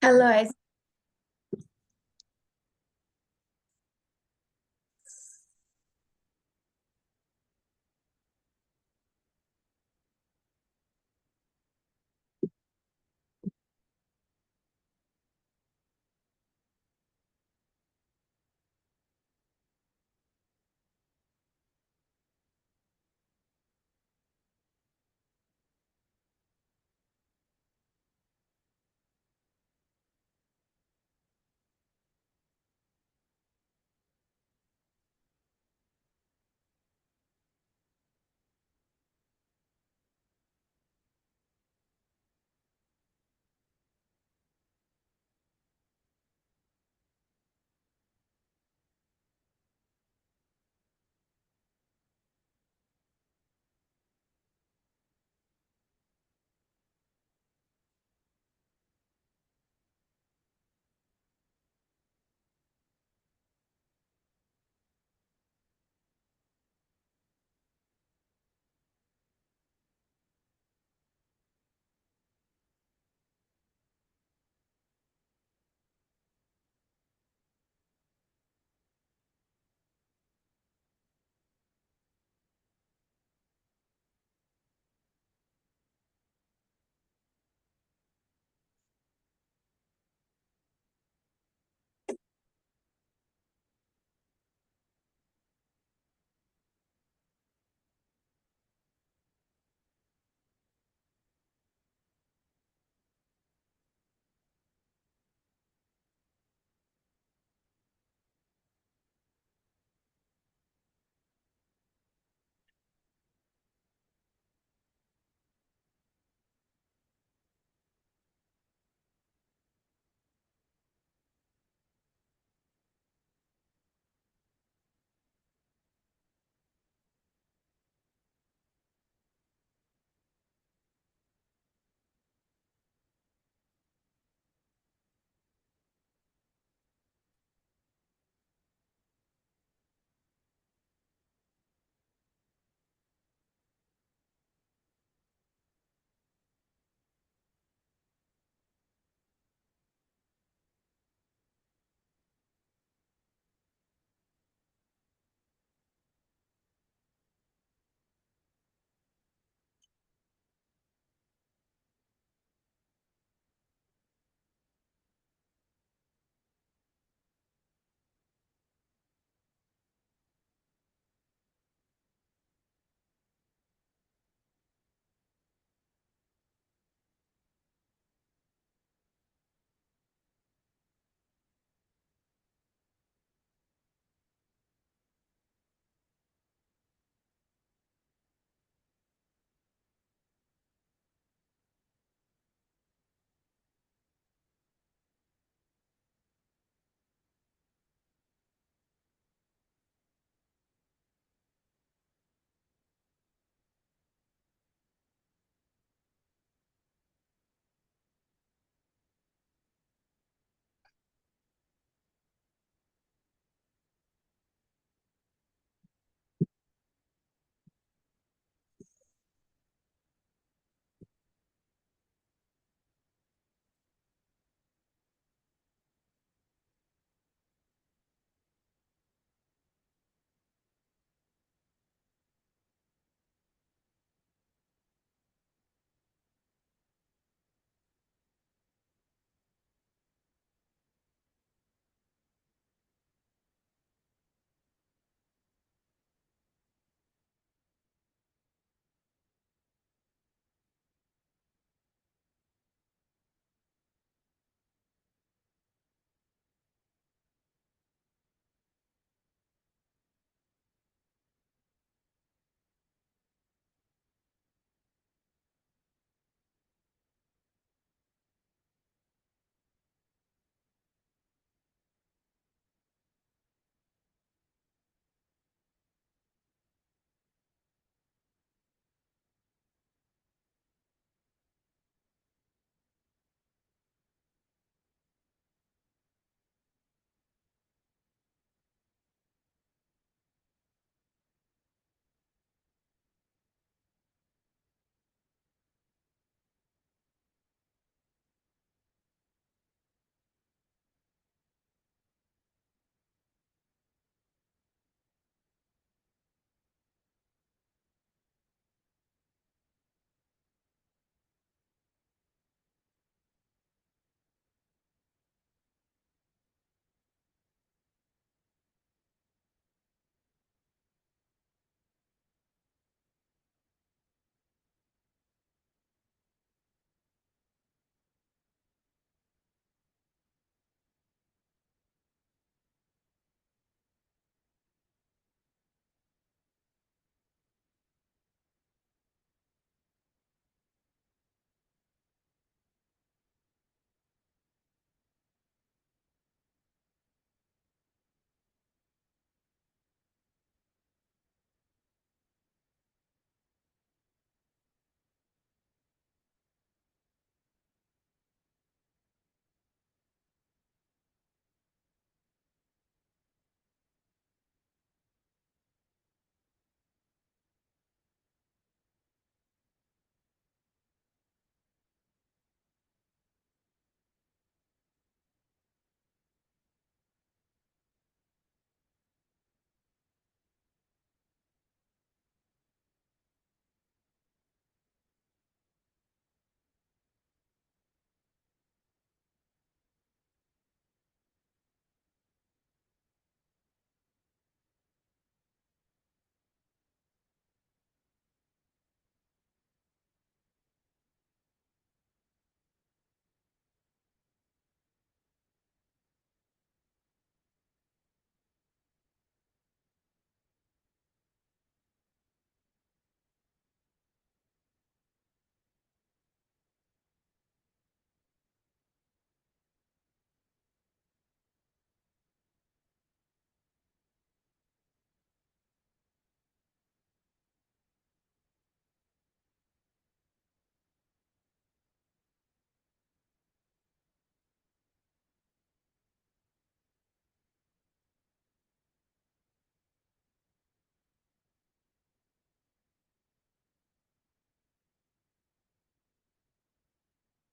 Halo, Ais.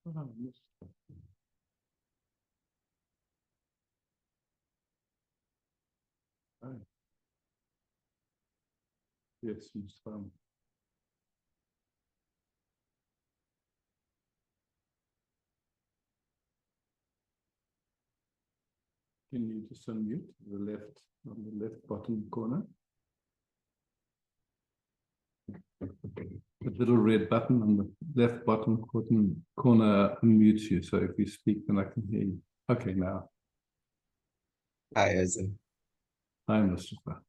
Oh, yes. Oh, yes, Mr. Farmer. Can you just unmute the left on the left bottom corner? The little red button on the left bottom corner unmutes you. So if you speak, then I can hear you. Okay, now Hi, Ezen. hi, Mustafa.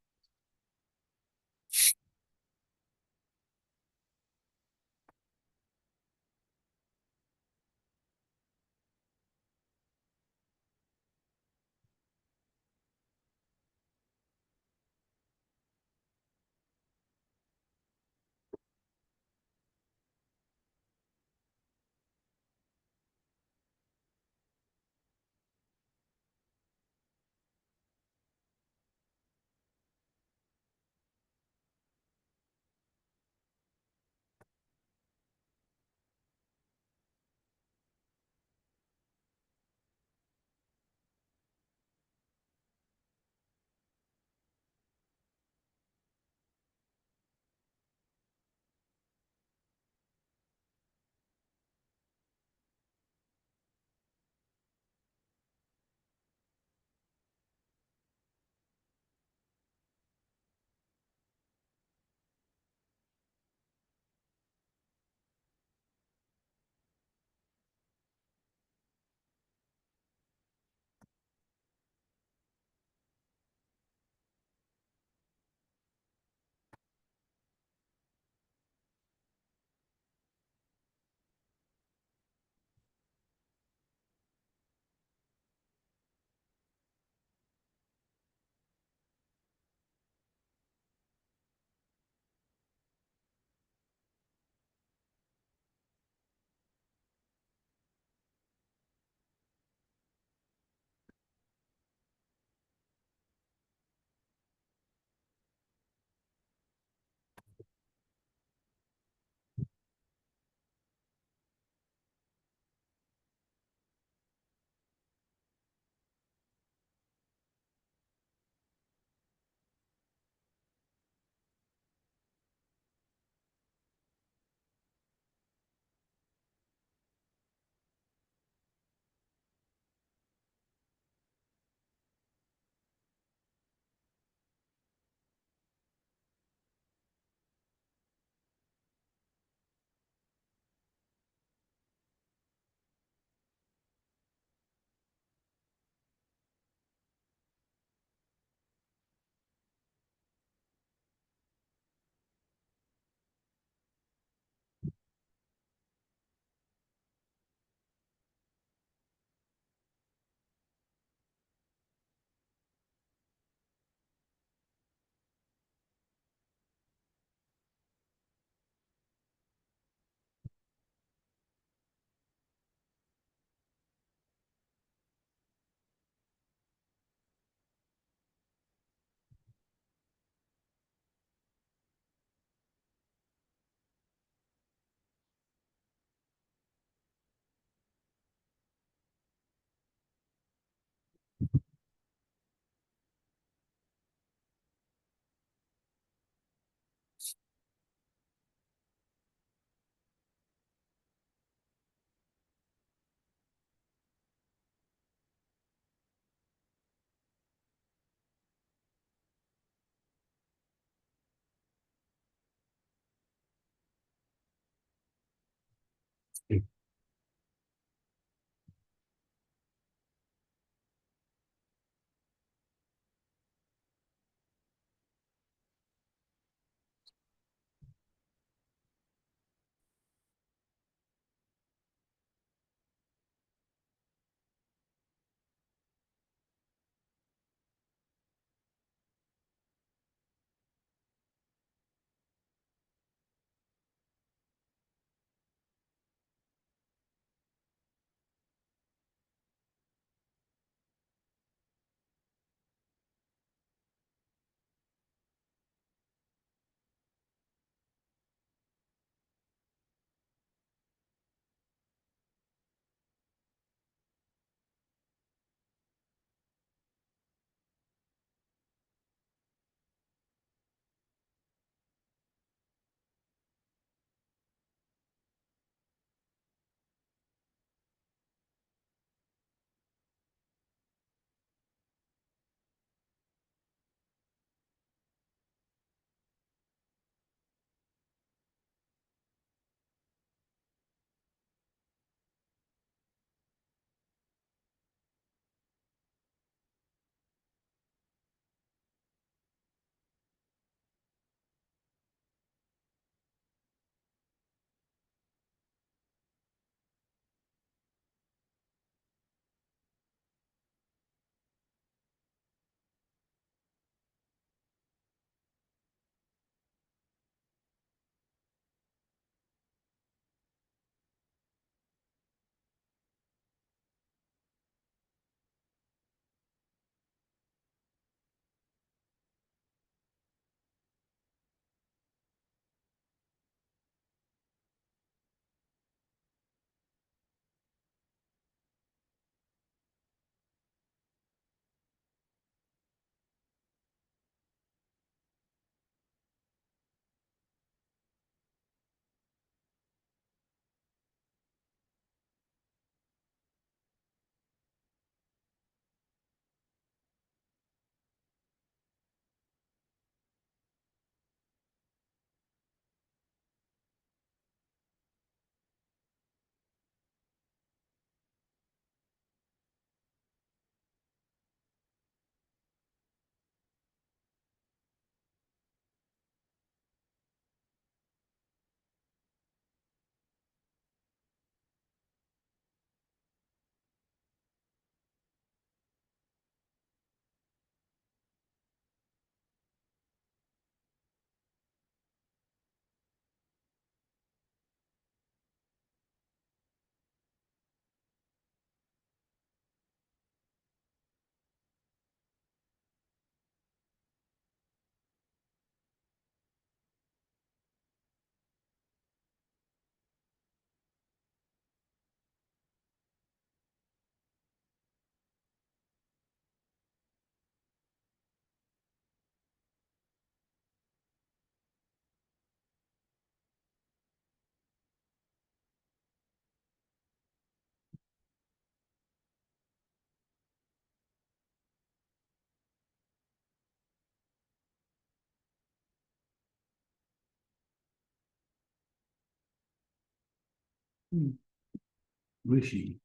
Rishi.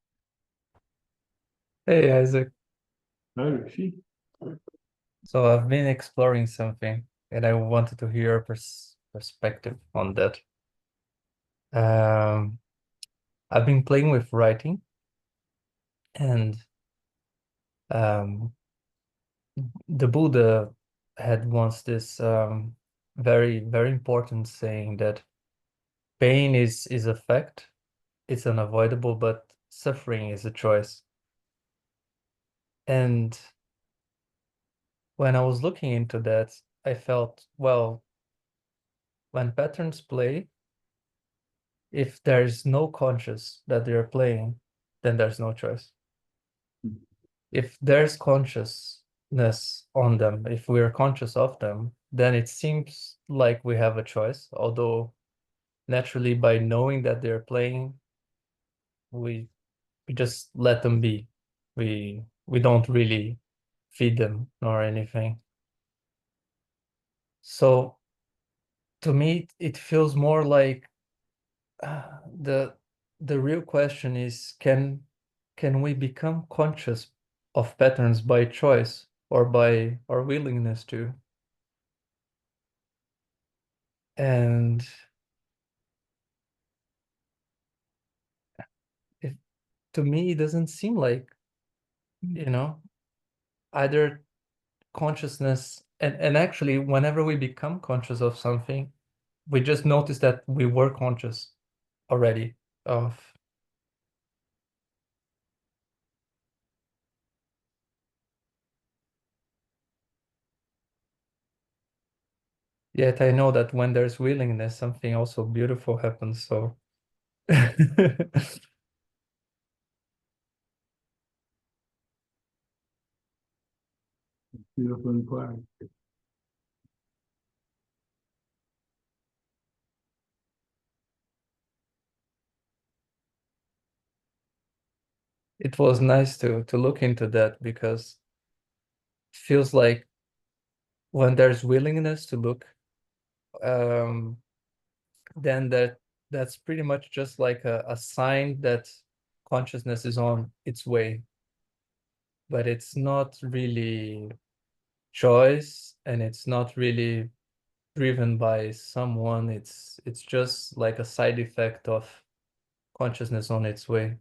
Hey Isaac, Hi, Rishi. so I've been exploring something and I wanted to hear your perspective on that. Um, I've been playing with writing and um, the Buddha had once this very, very important saying that pain is a fact, it's unavoidable, but suffering is a choice. And when I was looking into that, I felt, well, when patterns play, if there's no conscious that they're playing, then there's no choice. If there's consciousness on them, if we're conscious of them, then it seems like we have a choice. Although naturally, by knowing that they're playing, we we just let them be. We don't really feed them nor anything. So to me, it feels more like the real question is can we become conscious of patterns by choice or by our willingness to? And it, to me, it doesn't seem like, you know, either consciousness and actually whenever we become conscious of something, we just notice that we were conscious already of. Yet I know that when there's willingness, something also beautiful happens. So Beautiful inquiry. it was nice to look into that because it feels like when there's willingness to look, um, then that's pretty much just like a sign that consciousness is on its way. But it's not really choice and it's not really driven by someone. It's just like a side effect of consciousness on its way.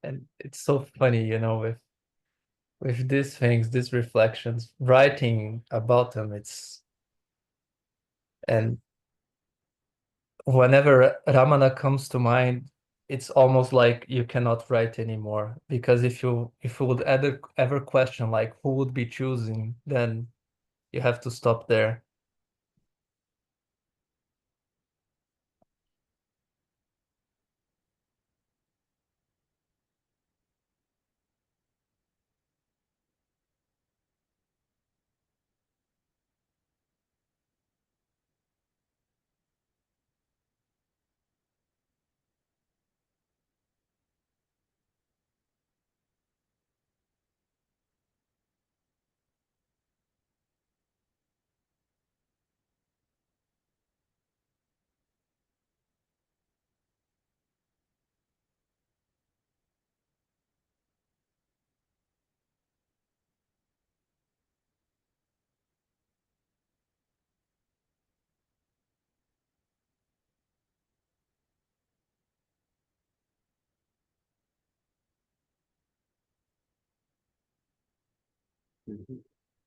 And it's so funny, with these things, these reflections, writing about them, and whenever Ramana comes to mind, it's almost like you cannot write anymore because if you would ever question like who would be choosing, then you have to stop there.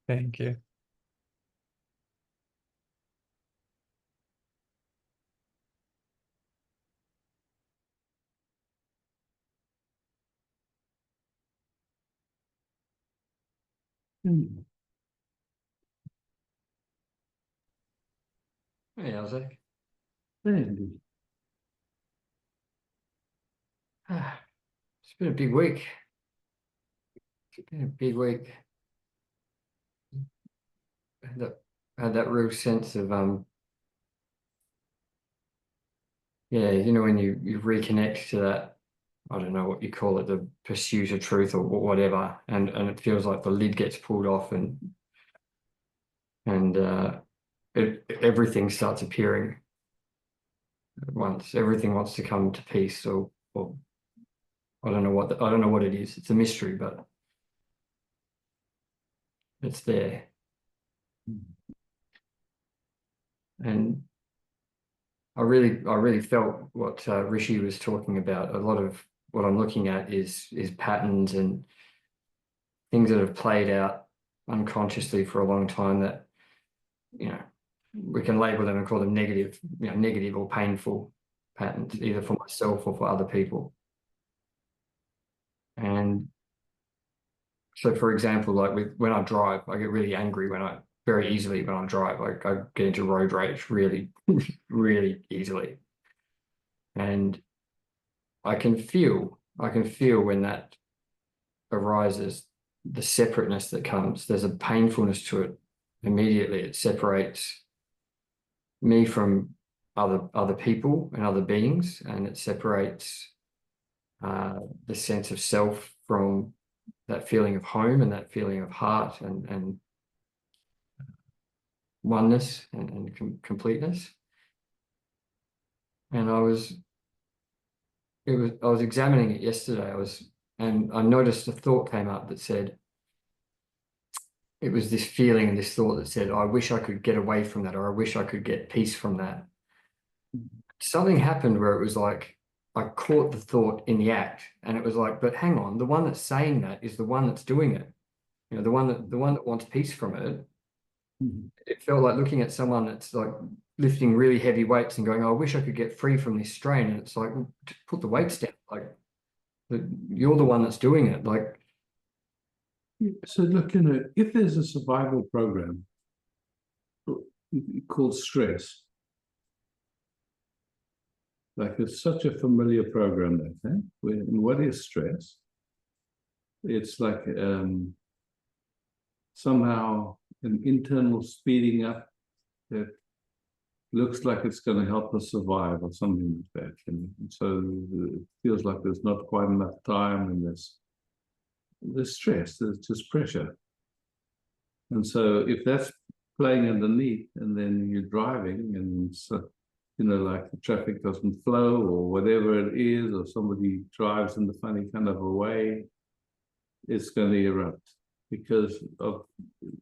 Thank you. Hmm. Hey, Isaac. Very good. been a big week. It's been a big week. Had that real sense of yeah, you know, when you reconnect to that, I don't know what you call it, the pursuit of truth or whatever, and it feels like the lid gets pulled off and everything starts appearing at once. Everything wants to come to peace, or I don't know what it is. It's a mystery, but it's there. And I really felt what Rishi was talking about. A lot of what I'm looking at is patterns and things that have played out unconsciously for a long time that, you know, we can label them and call them negative, you know, negative or painful patterns, either for myself or for other people. And so, for example, like when I drive, I get really angry very easily when I drive. Like I get into road rage really, really easily. And I can feel when that arises, the separateness that comes. There's a painfulness to it immediately. It separates me from other people and other beings, and it separates the sense of self from that feeling of home and that feeling of heart and oneness and completeness. And I was examining it yesterday. And I noticed a thought came up that said, it was this feeling and this thought that said, I wish I could get away from that, or I wish I could get peace from that. Something happened where it was like I caught the thought in the act, and it was like, but hang on, the one that's saying that is the one that's doing it. You know, the one that wants peace from it. It felt like looking at someone that's like lifting really heavy weights and going, oh, I wish I could get free from this strain. And it's like, well, put the weights down. Like, you're the one that's doing it. Like, So look, you know, if there's a survival program called stress, like it's such a familiar program, I think. What is stress? It's like somehow an internal speeding up that looks like it's going to help us survive or something like that. And so it feels like there's not quite enough time, and there's stress, there's just pressure. And so if that's playing underneath, and then you're driving, and so, you know, like the traffic doesn't flow or whatever it is, or somebody drives in the funny kind of a way, it's going to erupt because of,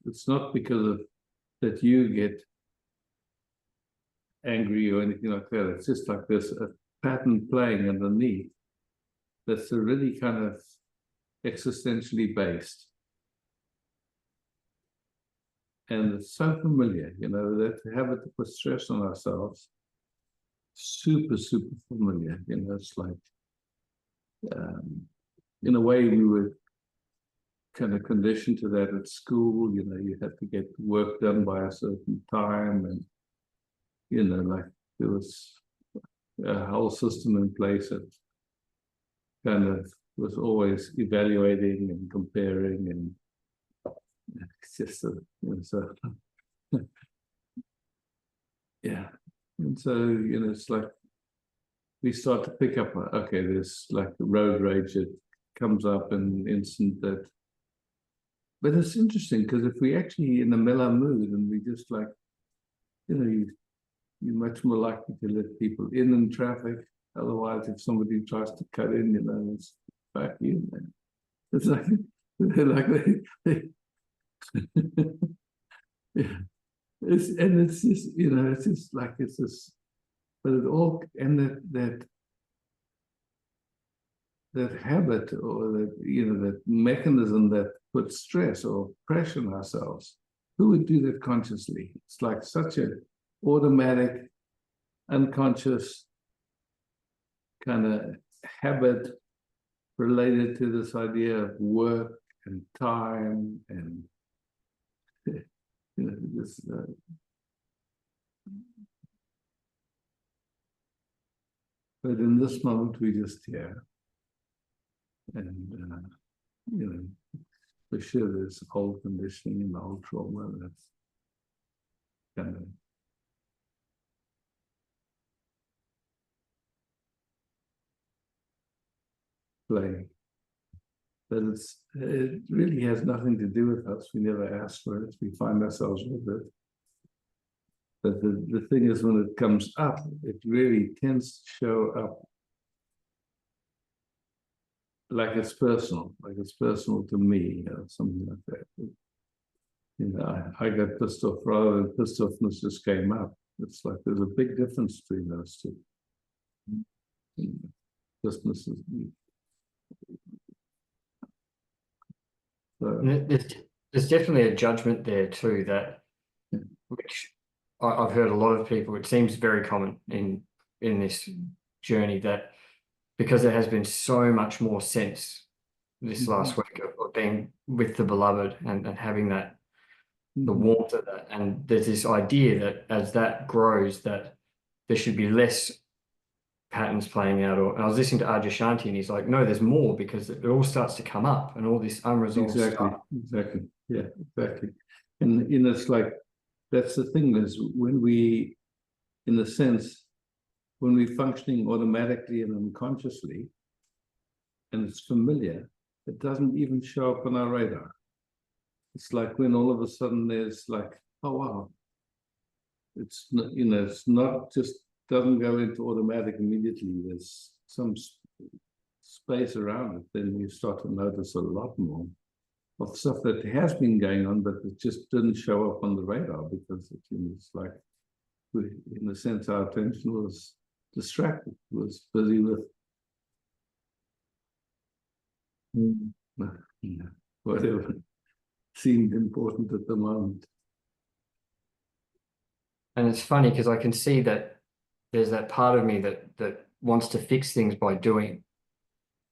it's not because of that you get angry or anything like that. It's just like there's a pattern playing underneath that's really kind of existentially based. And it's so familiar, you know, that habit to put stress on ourselves, super, super familiar. You know, it's like, in a way, we were kind of conditioned to that at school. You know, you had to get work done by a certain time, and, you know, like there was a whole system in place that kind of was always evaluating and comparing, and it's just you know, so yeah. And so, you know, it's like we start to pick up, okay, there's like the road rage that comes up in an instant that, but it's interesting because if we actually in a mellow mood and we just like, you know, you're much more likely to let people in traffic. Otherwise, if somebody tries to cut in, you know, it's back in there. It's like, yeah. It's just, you know, it's just like, it's just, but it all, and that habit, or that, you know, that mechanism that puts stress or pressure on ourselves, who would do that consciously? It's like such a automatic, unconscious kind of habit related to this idea of work and time and, you know, this but in this moment we just, yeah, And you know, for sure there's old conditioning and old trauma that's kind of play. But it really has nothing to do with us. We never ask for it. We find ourselves with it. But the thing is, when it comes up, it really tends to show up like it's personal to me, something like that. You know, I got pissed off rather than pissed offness just came up. It's like there's a big difference between those two. Pissness is. And there's definitely a judgment there too, that which I've heard a lot of people, it seems very common in this journey, that because there has been so much more sense this last week of being with the beloved and having that, the warmth of that, and there's this idea that as that grows, that there should be less patterns playing out. Or, and I was listening to Ajay Shanti, and he's like, no, there's more, because it all starts to come up, and all this unresolved stuff. Exactly. Yeah, exactly. And you know, it's like, that's the thing, is when we, in a sense, when we're functioning automatically and unconsciously, and it's familiar, it doesn't even show up on our radar. It's like when all of a sudden there's like, oh wow, it's not, you know, it's not just, doesn't go into automatic immediately. There's some space around it. Then you start to notice a lot more of stuff that has been going on, but it just didn't show up on the radar because it's like, in a sense, our attention was distracted, was busy with whatever seemed important at the moment. And it's funny because I can see that there's that part of me that wants to fix things by doing,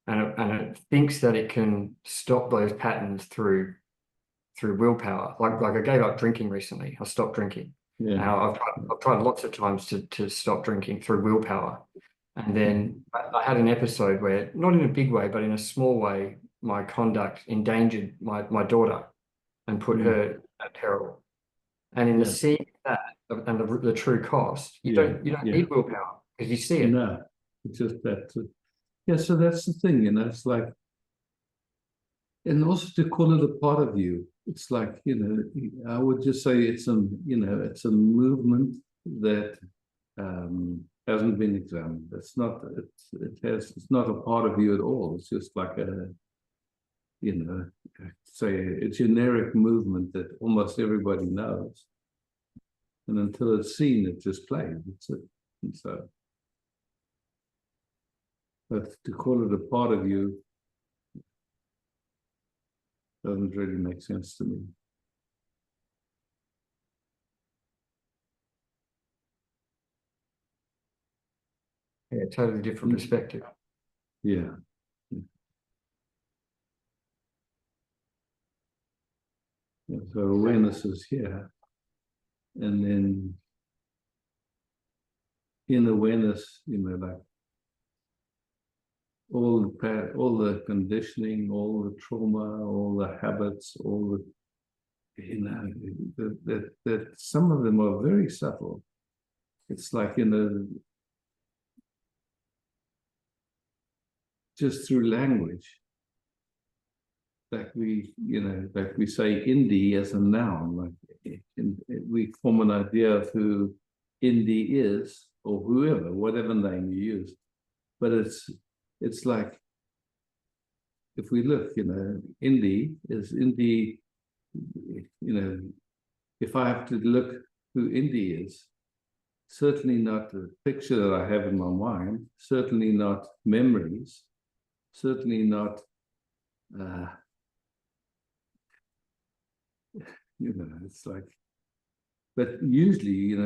and it thinks that it can stop those patterns through willpower. Like I gave up drinking recently. I stopped drinking. Yeah. I've tried lots of times to stop drinking through willpower, and then I had an episode where, not in a big way, but in a small way, my conduct endangered my daughter and put her at peril. And in the seeing that and the true cost, you don't need willpower because you see it. No, it's just that. Yeah, so that's the thing, you know, it's like, and also to call it a part of you, it's like, you know, I would just say it's it's a movement that hasn't been examined. It's not, it's not a part of you at all. It's just like say a generic movement that almost everybody knows. And until it's seen, it just plays. It's it. And so, but to call it a part of you doesn't really make sense to me. Yeah, totally different perspective. Yeah. Yeah, so awareness is here. And then in awareness, like all the conditioning, all the trauma, all the habits, all the that some of them are very subtle. It's like just through language. Like we say indie as a noun, like we form an idea of who indie is, or whatever name you use. But it's like, if we look, indie is indie, if I have to look who indie is, certainly not the picture that I have in my mind, certainly not memories, certainly not it's like, but usually,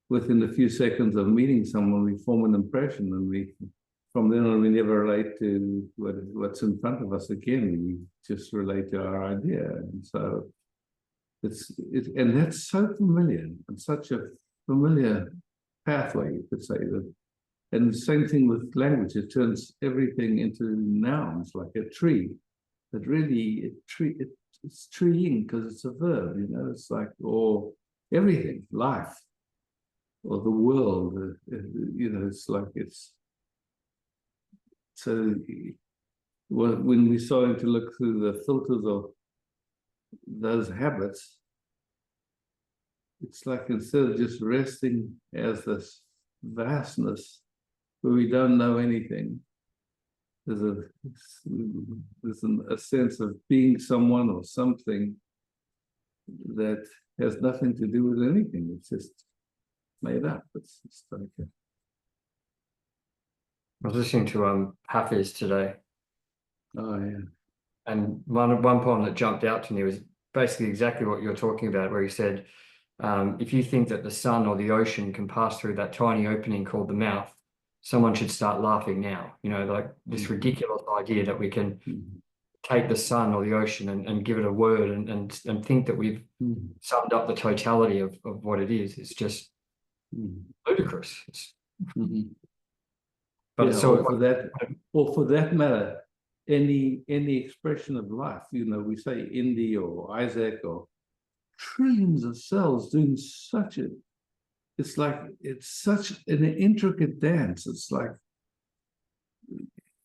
within a few seconds of meeting someone, we form an impression, and from then on, we never relate to what's in front of us again. We just relate to our idea, and so and that's so familiar, and such a familiar pathway, you could say, And the same thing with language. It turns everything into nouns, like a tree. But really, it's treeing because it's a verb, you know. It's like, or everything, life, or the world, you know. It's like it's so. When we started to look through the filters of those habits, it's like instead of just resting as this vastness where we don't know anything, there's a sense of being someone or something that has nothing to do with anything. It's just made up. It's just like I was listening to Hafiz today, oh yeah. and one poem that jumped out to me was basically exactly what you're talking about, where he said, if you think that the sun or the ocean can pass through that tiny opening called the mouth, someone should start laughing now. You know, like this ridiculous idea that we can take the sun or the ocean and give it a word and think that we've summed up the totality of what it is. It's just ludicrous. But Yeah, it's so or for that matter, any expression of life, you know, we say Indy or Isaac or trillions of cells doing such a, it's like, it's such an intricate dance. It's like,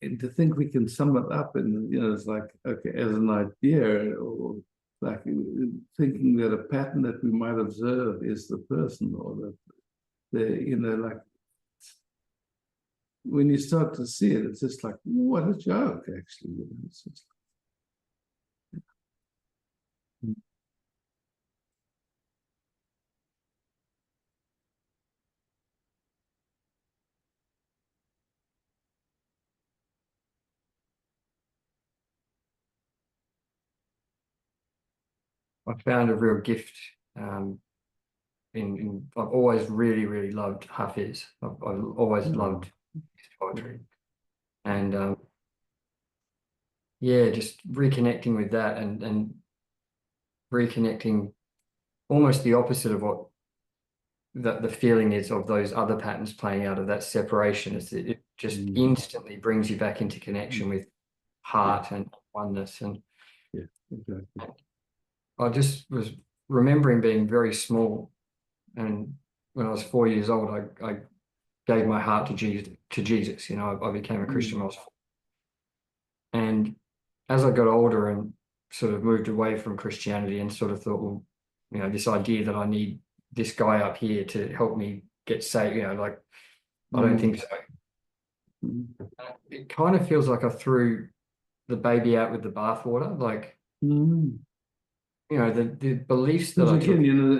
and to think we can sum it up and, you know, it's like, okay, as an idea, or like thinking that a pattern that we might observe is the person, or that the, you know, like when you start to see it, it's just like, what a joke, actually. You know, it's just I found a real gift. I've always really loved Hafiz. I've always loved his poetry, and yeah, just reconnecting with that and reconnecting almost the opposite of what the feeling is of those other patterns playing out of that separation. Is it just instantly brings you back into connection with heart and oneness. And yeah, exactly. I just was remembering being very small, and when I was 4 years old, I gave my heart to Jesus. You know, I became a Christian when I was 4. And as I got older and sort of moved away from Christianity and sort of thought, well, you know, this idea that I need this guy up here to help me get saved, you know, like, I don't think so. It kind of feels like I threw the baby out with the bathwater. Like, you know, the beliefs that Because I again, took. you know,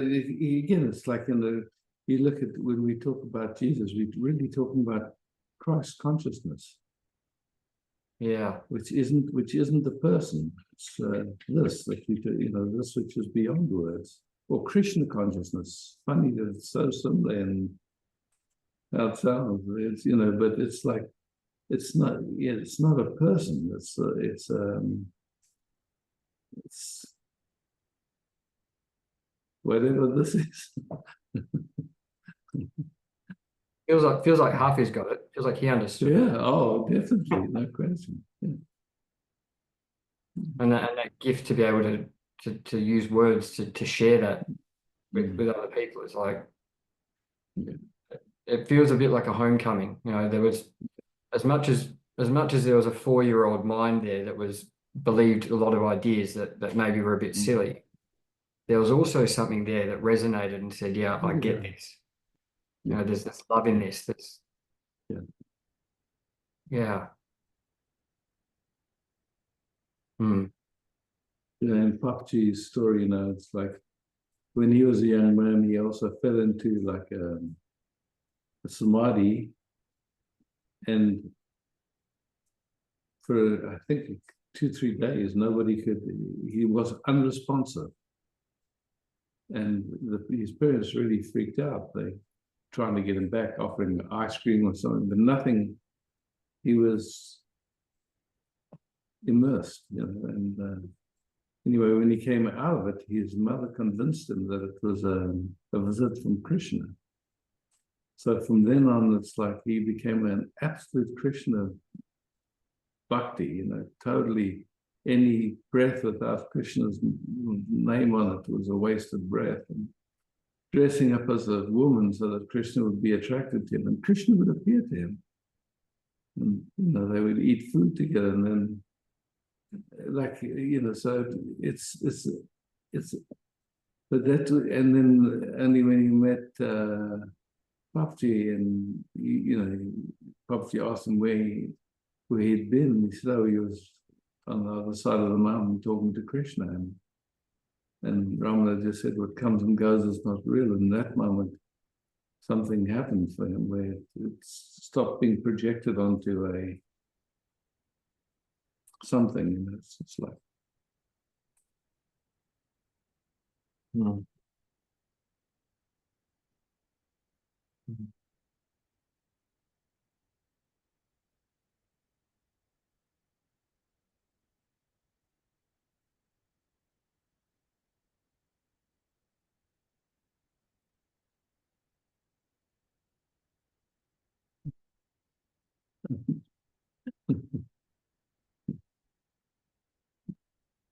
again, it's like in the, you look at when we talk about Jesus, we're really talking about Christ consciousness, Yeah. which isn't the person. It's this that you know, this which is beyond words, or Krishna consciousness. Funny that it's so similar in how it sounds. It's, you know, but it's like it's not. Yeah, it's not a person. It's whatever this is. Feels like Hafiz got it. Feels like he understood it. Yeah. Oh, definitely, no question. Yeah. And that gift to be able to use words to share that with other people is like, it feels a bit like a homecoming. You know, there was as much as there was a 4-year-old mind there that was believed a lot of ideas that maybe were a bit silly. There was also something there that resonated and said, yeah, I get this. You know, there's this love in this. That's yeah. Yeah, and Pakji's story, you know, it's like when he was a young man, he also fell into like a samadhi, and for I think 2-3 days, nobody could. He was unresponsive, and his parents really freaked out. They trying to get him back, offering ice cream or something, but nothing. He was immersed, you know, and anyway, when he came out of it, his mother convinced him that it was a visit from Krishna. So from then on, it's like he became an absolute Krishna bhakti, totally any breath without Krishna's name on it was a wasted breath. And dressing up as a woman so that Krishna would be attracted to him, and Krishna would appear to him. And they would eat food together, and then so it's but that, and then only when he met Papaji, and Papaji asked him where he'd been. He said, "Oh, he was on the other side of the mountain talking to Krishna." And Ramana just said, "What comes and goes is not real." In that moment, something happened for him where it stopped being projected onto a something. It's like. Mm.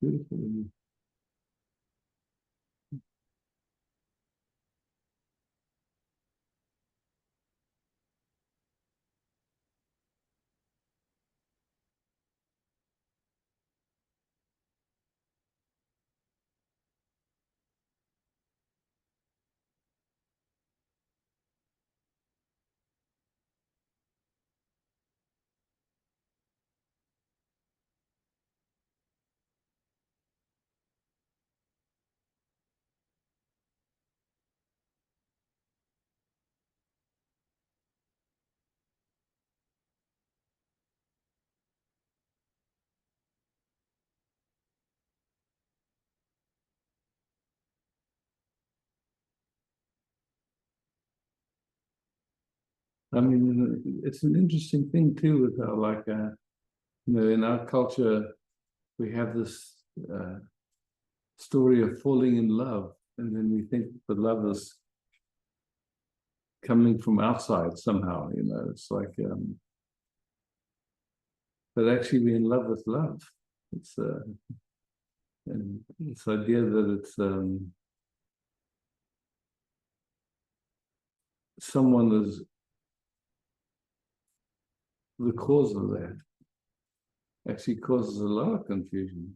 Beautiful. I mean, it's an interesting thing too with how, like, in our culture, we have this story of falling in love, and then we think the love is coming from outside somehow. It's like, but actually, we're in love with love. It's and this idea that it's someone is the cause of that actually causes a lot of confusion.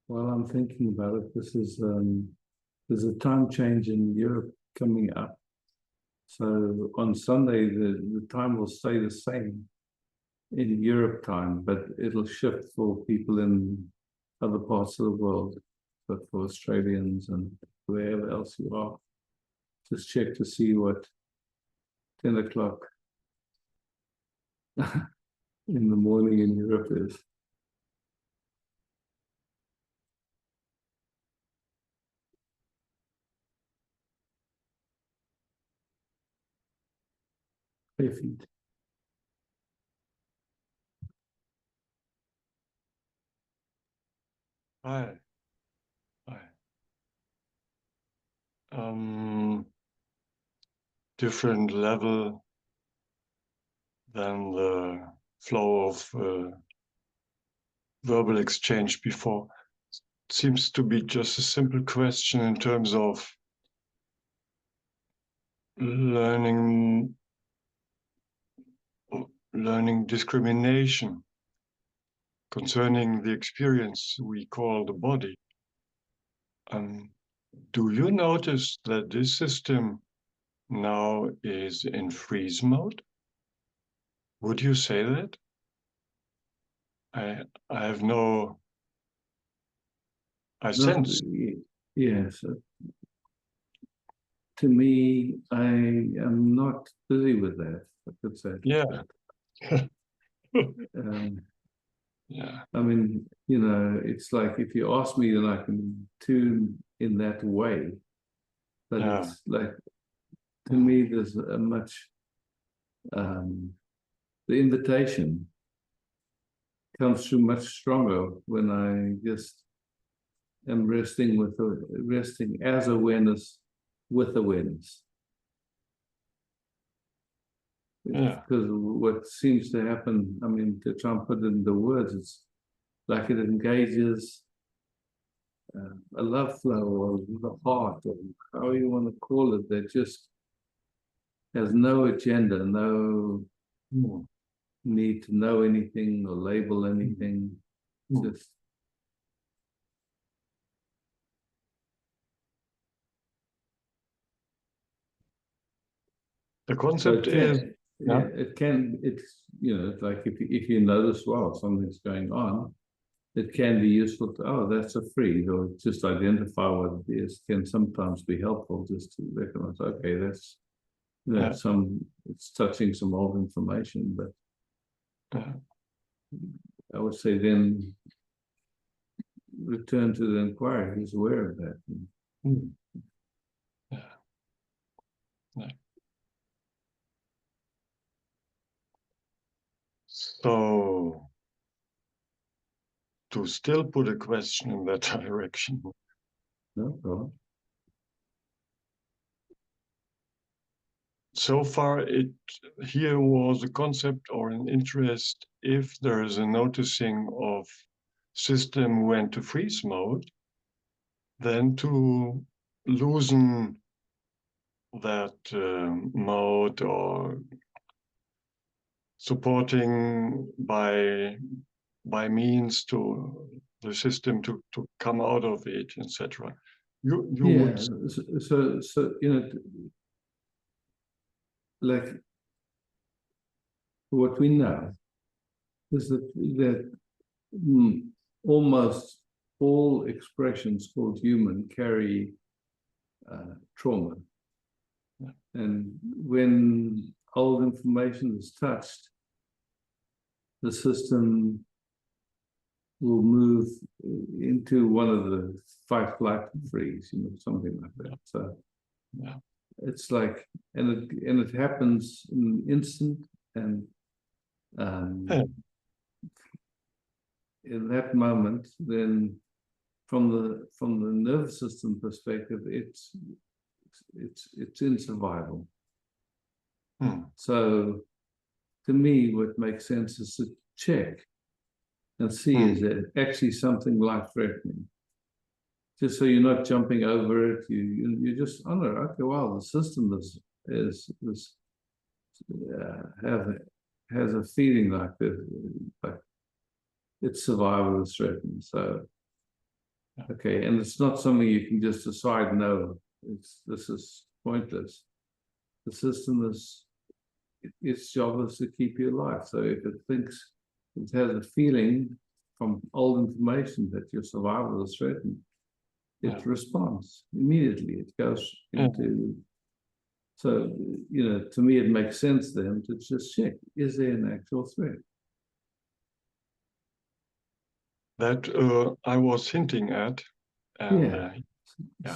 While I'm thinking about it, there's a time change in Europe coming up. So on Sunday, the time will stay the same in Europe time, but it'll shift for people in other parts of the world, but for Australians and wherever else you are. Just check to see what 10 o'clock in the morning in Europe is. Feet. Hi. Hi. Um, Different level than the flow of verbal exchange before. Seems to be just a simple question in terms of learning discrimination concerning the experience we call the body. Do you notice that this system now is in freeze mode? Would you say that? I have no. I sense. Yes. To me, I am not busy with that. I could say. Yeah. Um, Yeah. I mean, it's like if you ask me, then I can tune in that way. But Yeah. it's like, to me, there's a much, the invitation comes through much stronger when I just am resting as awareness with awareness. Yeah. Because what seems to happen, I mean, to try and put it into words, it's like it engages a love flow or the heart, or how you want to call it, that just has no agenda, no need to know anything or label anything. Just The so concept it is, can, yeah, it can, it's, you know, like if you notice, well, something's going on, it can be useful to, oh, that's a freeze, or just identify what it is, can sometimes be helpful just to recognize, okay, that's, you know, it's touching some old information, but I would say then return to the inquiry, who's aware of that. yeah. Yeah. So, to still put a question in that direction, No problem. so far here was a concept or an interest if there is a noticing of system went to freeze mode, then to loosen that mode or supporting by means to the system to come out of it, etc. You Yeah, would so you know, like what we know is that almost all expressions called human carry trauma, and when old information is touched, the system will move into one of the fight, flight, and freeze, you know, something like that. So yeah. it's like, and it happens in an instant, and in that moment, then from the nervous system perspective, it's in survival. So to me, what makes sense is to check and see, is it actually something life-threatening? Just so you're not jumping over it, you just honor, okay, well, the system has a feeling like this, like its survival is threatened. So okay, and it's not something you can just decide, no, this is pointless. The system its job is to keep you alive. So if it thinks it has a feeling from old information that your survival is threatened, it responds immediately. It goes into. So, you know, to me, it makes sense then to just check, is there an actual threat? That I was hinting at. And,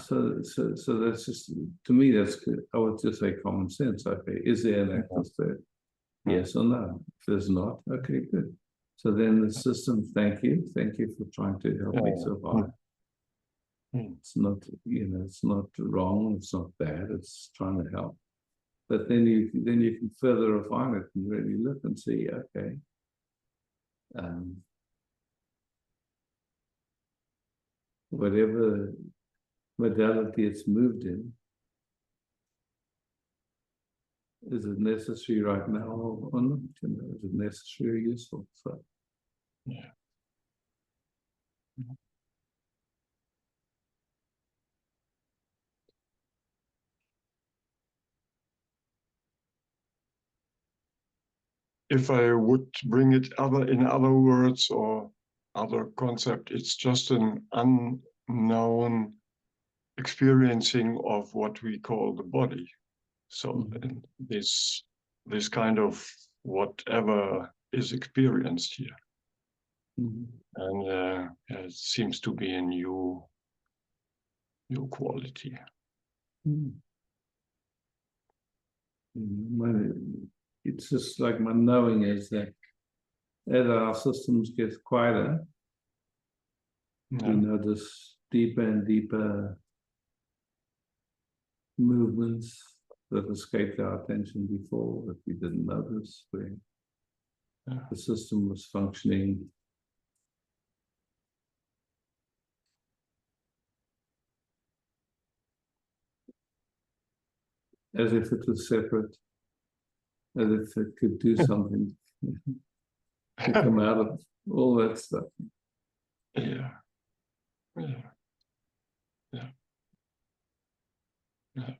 So that's just, to me, that's good. I would just say common sense. Okay, is there an actual threat? Yes or no? If there's not, okay, good. So then the system, thank you for trying to help me survive. It's not, you know, it's not wrong, it's not bad, it's trying to help. But then you can further refine it and really look and see, okay, whatever modality it's moved in, is it necessary right now or not? You know, is it necessary or useful? So if I would bring it in other words or other concept, it's just an unknown experiencing of what we call the body. So this kind of whatever is experienced here, and it seems to be a new quality. It's just like my knowing is that as our systems get quieter, we notice deeper and deeper movements that escaped our attention before that we didn't notice, where the system was functioning as if it was separate, as if it could do something to come out of all that stuff. Yeah. Yeah. Yeah. Yeah.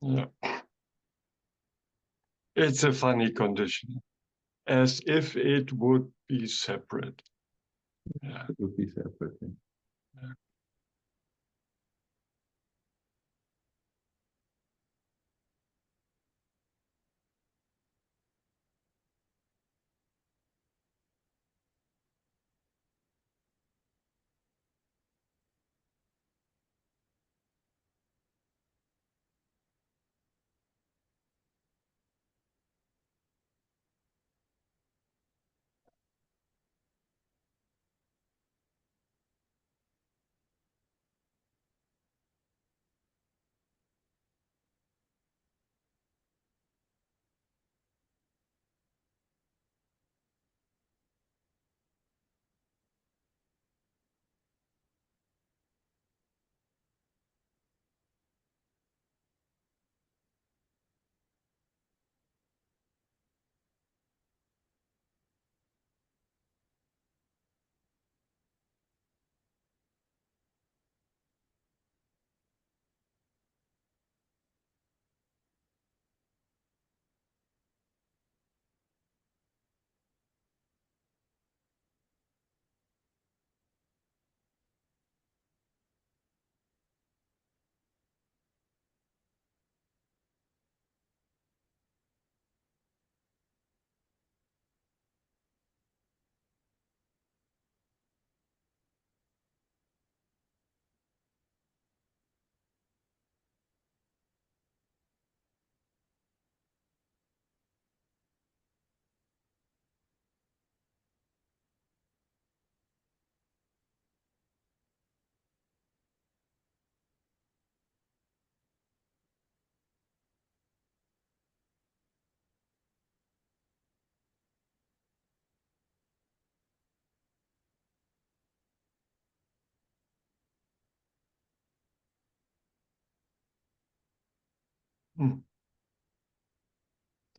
Yeah. It's a funny condition, as if it would be separate. Yeah. It would be separate. Yeah.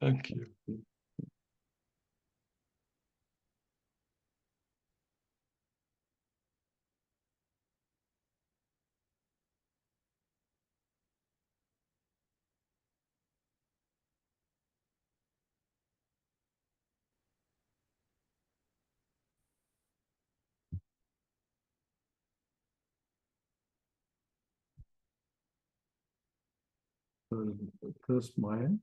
Thank you. So first Maya, and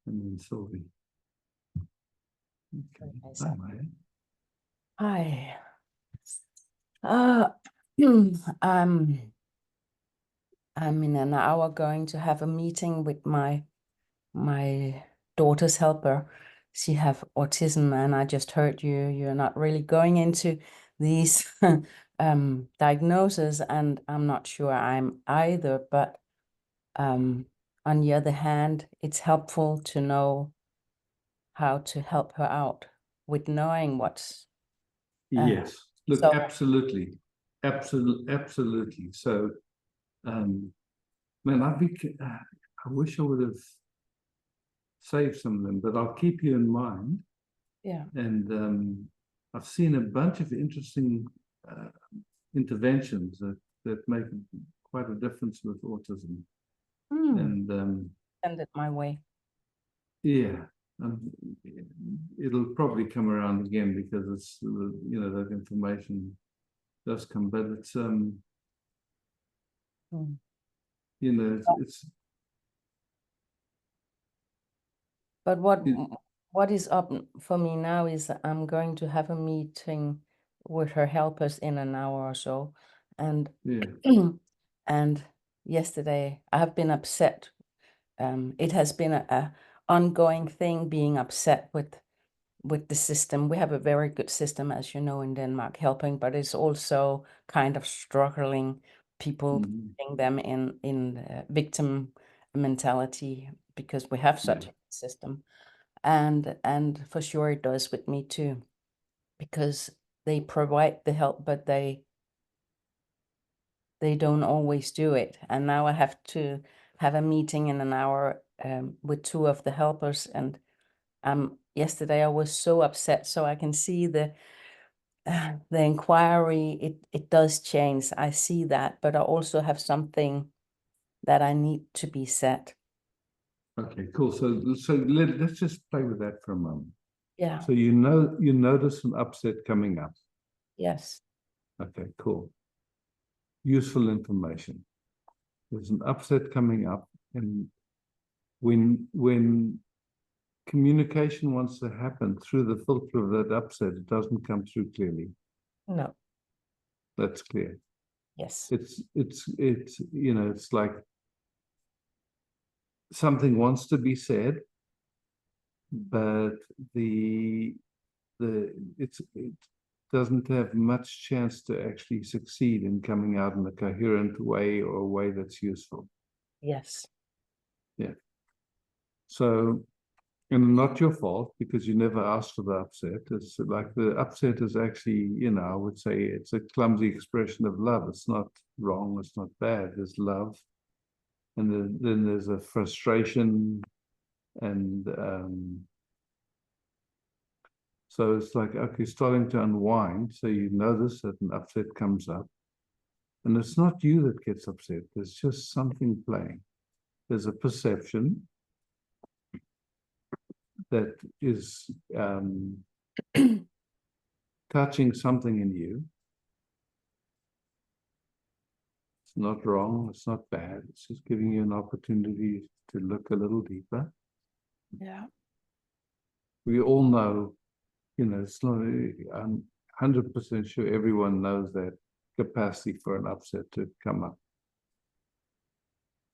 then Sylvie. Okay. Hi, Maya. Hi. Uh, I'm in an hour going to have a meeting with my daughter's helper. She have autism, and I just heard you're not really going into these diagnoses, and I'm not sure I'm either, but on the other hand, it's helpful to know how to help her out with knowing what's Yes. Look, so absolutely. Absolutely. So, man, I wish I would have saved some of them, but I'll keep you in mind. yeah. And I've seen a bunch of interesting interventions that make quite a difference with autism. And Send it my way. yeah, it'll probably come around again because it's that information does come, but it's it's But it, what is up for me now is I'm going to have a meeting with her helpers in an hour or so, and Yeah. and yesterday I have been upset. It has been a ongoing thing, being upset with the system. We have a very good system, as you know, in Denmark, helping, but it's also kind of struggling people, Mhm. putting them in victim mentality, because we have such Yeah. a system, and for sure it does with me too, because they provide the help, but they don't always do it. And now I have to have a meeting in an hour with two of the helpers, and yesterday I was so upset. So I can see the inquiry, it does change. I see that, but I also have something that I need to be said. Okay, cool. So let's just play with that for a moment. Yeah. So you notice an upset coming up. Yes. Okay, cool. Useful information. There's an upset coming up, and when communication wants to happen through the filter of that upset, it doesn't come through clearly. No. That's clear. Yes. It's it's like something wants to be said, but it doesn't have much chance to actually succeed in coming out in a coherent way, or a way that's useful. Yes. Yeah. So, and not your fault, because you never asked for the upset. It's like the upset is actually, I would say it's a clumsy expression of love. It's not wrong. It's not bad. There's love. And then there's a frustration, and so it's like, okay, starting to unwind. So you notice that an upset comes up, and it's not you that gets upset. There's just something playing. There's a perception that is touching something in you. It's not wrong. It's not bad. It's just giving you an opportunity to look a little deeper. Yeah. We all know, it's not, I'm 100% sure everyone knows that capacity for an upset to come up.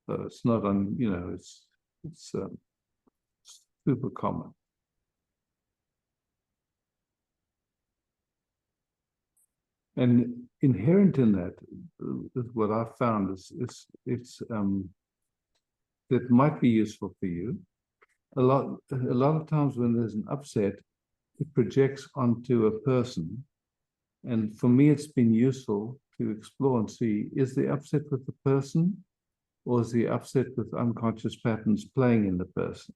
So it's not it's super common. And inherent in that, what I've found is that might be useful for you. A lot of times when there's an upset, it projects onto a person. And for me, it's been useful to explore and see, is the upset with the person, or is the upset with unconscious patterns playing in the person?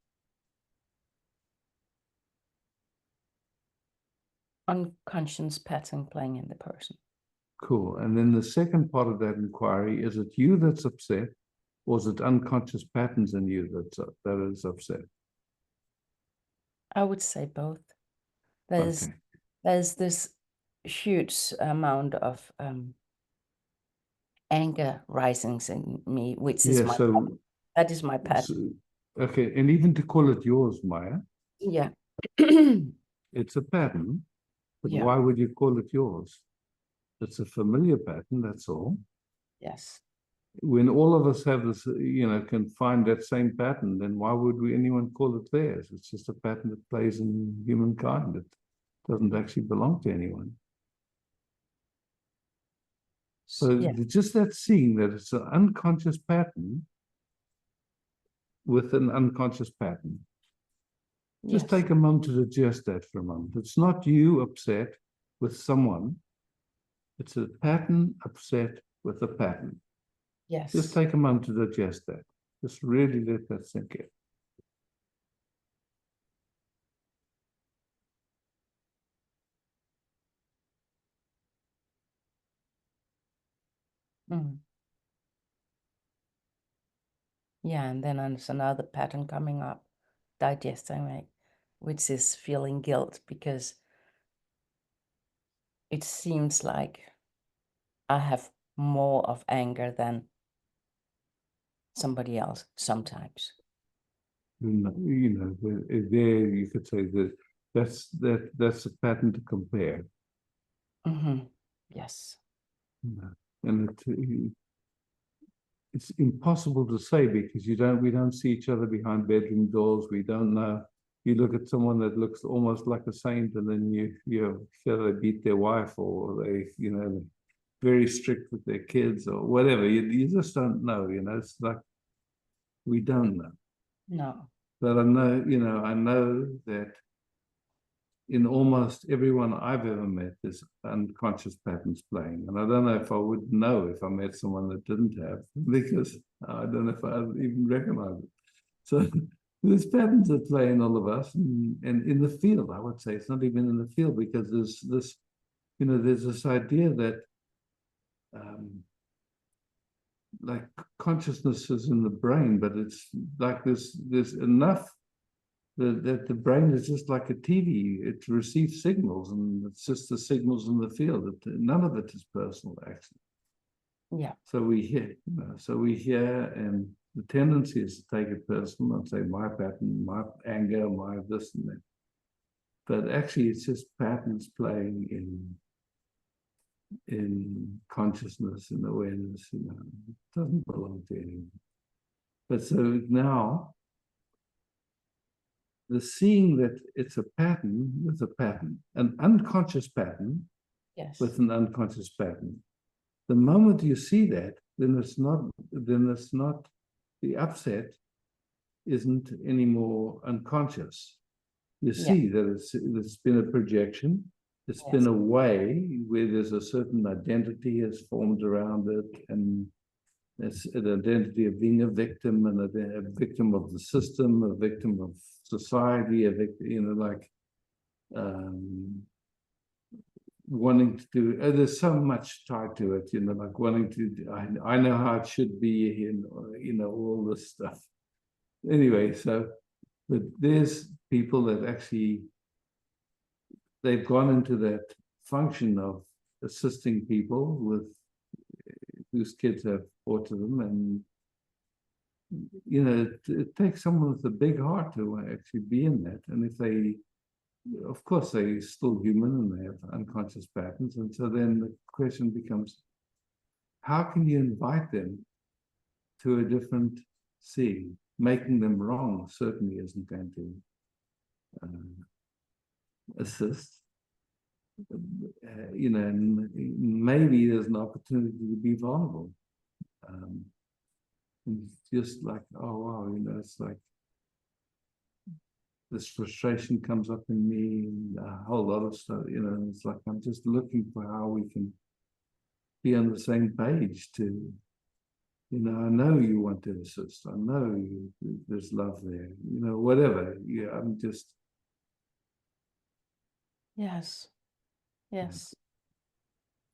Unconscious pattern playing in the person. Cool. And then the second part of that inquiry, is it you that's upset, or is it unconscious patterns in you that is upset? I would say both. Okay. There's this huge amount of anger rising in me, which is Yeah, so that is my pattern. okay, and even to call it yours, Maya, Yeah. it's a pattern, but Yeah. why would you call it yours? It's a familiar pattern, that's all. Yes. When all of us have this, can find that same pattern, then why would anyone call it theirs? It's just a pattern that plays in humankind. It doesn't actually belong to anyone. So Yeah. just that seeing that it's an unconscious pattern with an unconscious pattern. Just Yes. take a moment to digest that for a moment. It's not you upset with someone. It's a pattern upset with a pattern. Yes. Just take a moment to digest that. Just really let that sink in. Mm. Yeah, and then there's another pattern coming up, digesting it, which is feeling guilt, because it seems like I have more of anger than somebody else sometimes. There you could say that's a pattern to compare. Yes. And it's impossible to say because we don't see each other behind bedroom doors. We don't know. You look at someone that looks almost like a saint, and then you hear they beat their wife, or they, very strict with their kids, or whatever. You just don't know. It's like we don't know. No. But I know that in almost everyone I've ever met, there's unconscious patterns playing. And I don't know if I would know if I met someone that didn't have, because I don't know if I'd even recognize it. So there's patterns that play in all of us, and in the field, I would say it's not even in the field, because there's this idea that like consciousness is in the brain, but it's like there's enough that the brain is just like a TV. It receives signals, and it's just the signals in the field. None of it is personal, actually. Yeah. So we hear, and the tendency is to take it personal and say my pattern, my anger, my this and that. But actually, it's just patterns playing in consciousness and awareness. It doesn't belong to anyone. But so now, the seeing that it's a pattern with a pattern, an unconscious pattern Yes. with an unconscious pattern. The moment you see that, then it's not the upset isn't anymore unconscious. You see that it's been a projection. It's been a way where there's a certain identity has formed around it, and it's an identity of being a victim, and a victim of the system, a victim of society, a victim, wanting to do. There's so much tied to it, like wanting to. I know how it should be, and all this stuff. Anyway, but there's people that actually they've gone into that function of assisting people whose kids have autism, and it takes someone with a big heart to actually be in that. And if they, of course, they're still human and they have unconscious patterns, and so then the question becomes, how can you invite them to a different seeing? Making them wrong certainly isn't going to assist. And maybe there's an opportunity to be vulnerable. It's just like, oh wow, it's like this frustration comes up in me, and a whole lot of stuff. It's like I'm just looking for how we can be on the same page. To, I know you want to assist. I know there's love there. Whatever. Yeah, I'm just. Yes. Yes.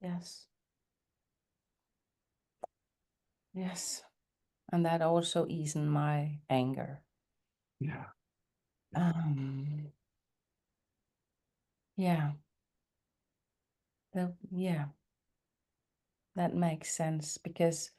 Yes. Yes. And that also eased my anger. Yeah. Yeah. That makes sense, because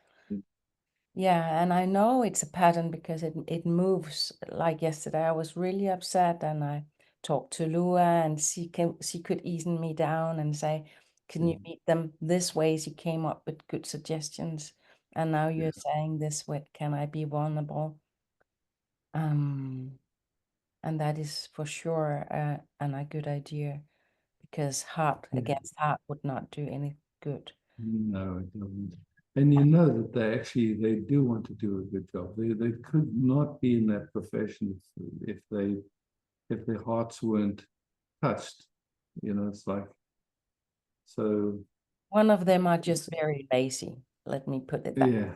and I know it's a pattern because it moves. Like yesterday, I was really upset, and I talked to Lua, and she could ease me down and say, can you meet them this way? She came up with good suggestions, and now you're saying this way, can I be vulnerable? And that is for sure a good idea, because heart against heart would not do any good. No, it doesn't. And that they do want to do a good job. They could not be in that profession if their hearts weren't touched. It's like, so. One of them are just very lazy. Let me put it that way.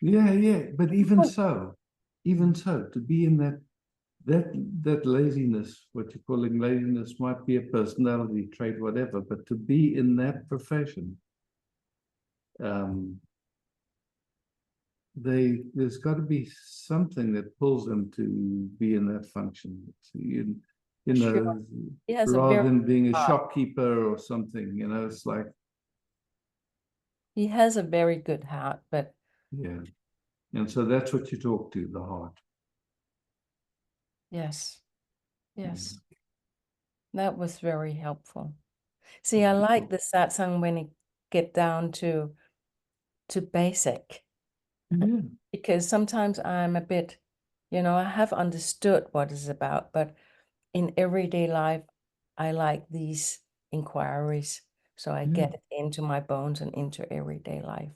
Yeah. But even so, to be in that laziness, what you're calling laziness, might be a personality trait, whatever, but to be in that profession, there's got to be something that pulls them to be in that function. Sure. Rather than being a shopkeeper or something, it's like. He has a very good heart, but. Yeah. And so that's what you talk to, the heart. Yes. That was very helpful. See, I like the satsang when it get down to basic, Yeah. because sometimes I'm a bit, I have understood what it's about, but in everyday life, I like these inquiries, so I get it into my bones and into everyday life.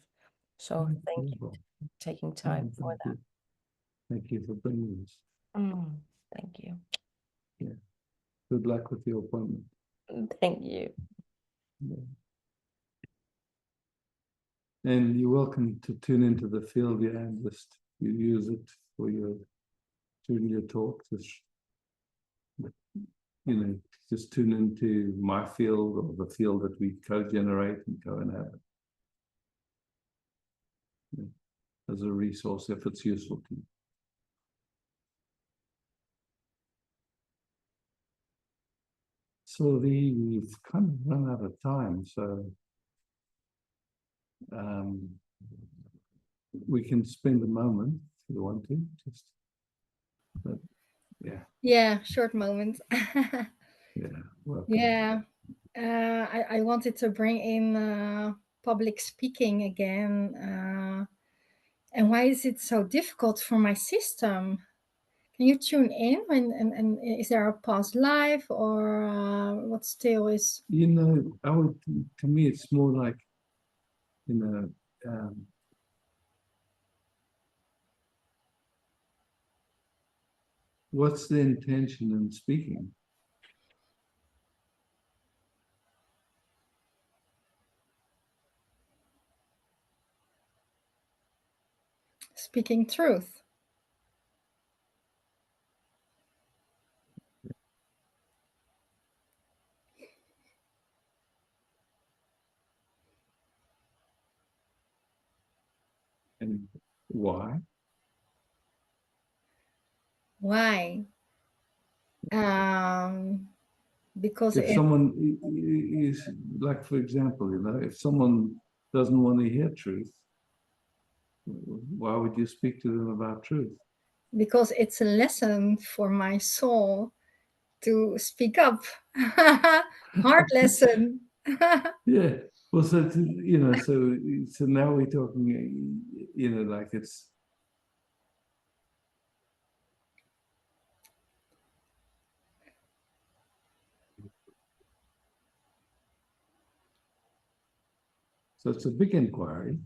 So thank you Well, for taking time for thank you. Thank you for bringing this. that. Thank you. Yeah. Good luck with your appointment. Thank you. Yeah. And you're welcome to tune into the field, yeah, and just you use it for your during your talk. Just tune into my field or the field that we co-generate and co-inhabit. Yeah. As a resource if it's useful to you. So we've kind of run out of time, so we can spend a moment if you want to, just, but yeah. Yeah, short moment. Yeah, welcome. Yeah, I wanted to bring in public speaking again. And why is it so difficult for my system? Can you tune in and is there a past life or what still is? To me, it's more like, what's the intention in speaking? Speaking truth. And why? Why? Because If someone is, like, for example, if someone doesn't want to hear truth, why would you speak to them about truth? because it's a lesson for my soul to speak up. Hard lesson. Yeah. Well, so so now we're talking, like it's. So it's a big inquiry.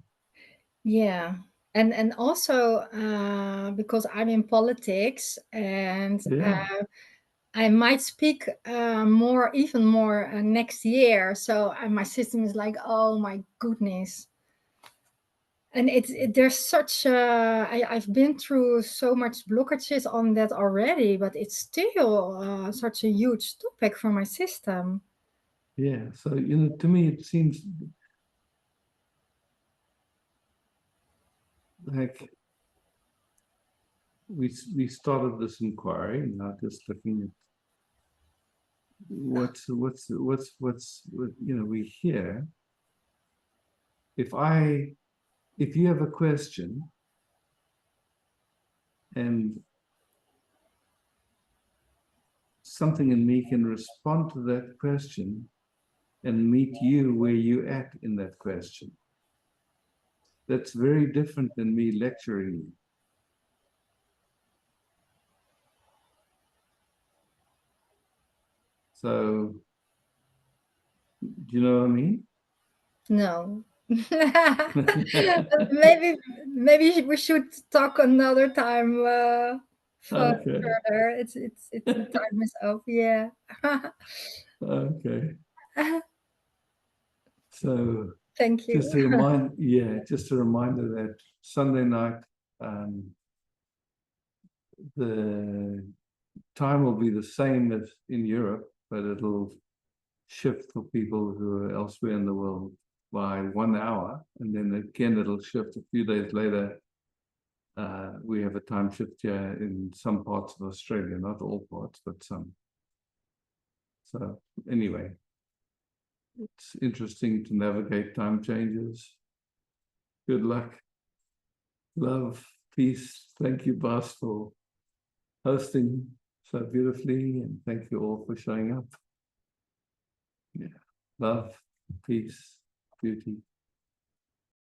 Yeah. And also because I'm in politics and Yeah. I might speak even more next year. So my system is like, oh my goodness. And there's such I've been through so much blockages on that already, but it's still such a huge topic for my system. Yeah. So, to me, it seems like we started this inquiry, now just looking at we hear. If you have a question and something in me can respond to that question and meet you where you at in that question, that's very different than me lecturing you. So, do you know what I mean? No. maybe we should talk another time Okay. further. It's the time is up. Yeah. Okay. So Thank you. just a reminder that Sunday night, the time will be the same as in Europe, but it'll shift for people who are elsewhere in the world by 1 hour. And then again, it'll shift a few days later. We have a time shift here in some parts of Australia, not all parts, but some. So anyway, it's interesting to navigate time changes. Good luck. Love, peace. Thank you, Bas, for hosting so beautifully, and thank you all for showing up. Yeah. love, peace, beauty.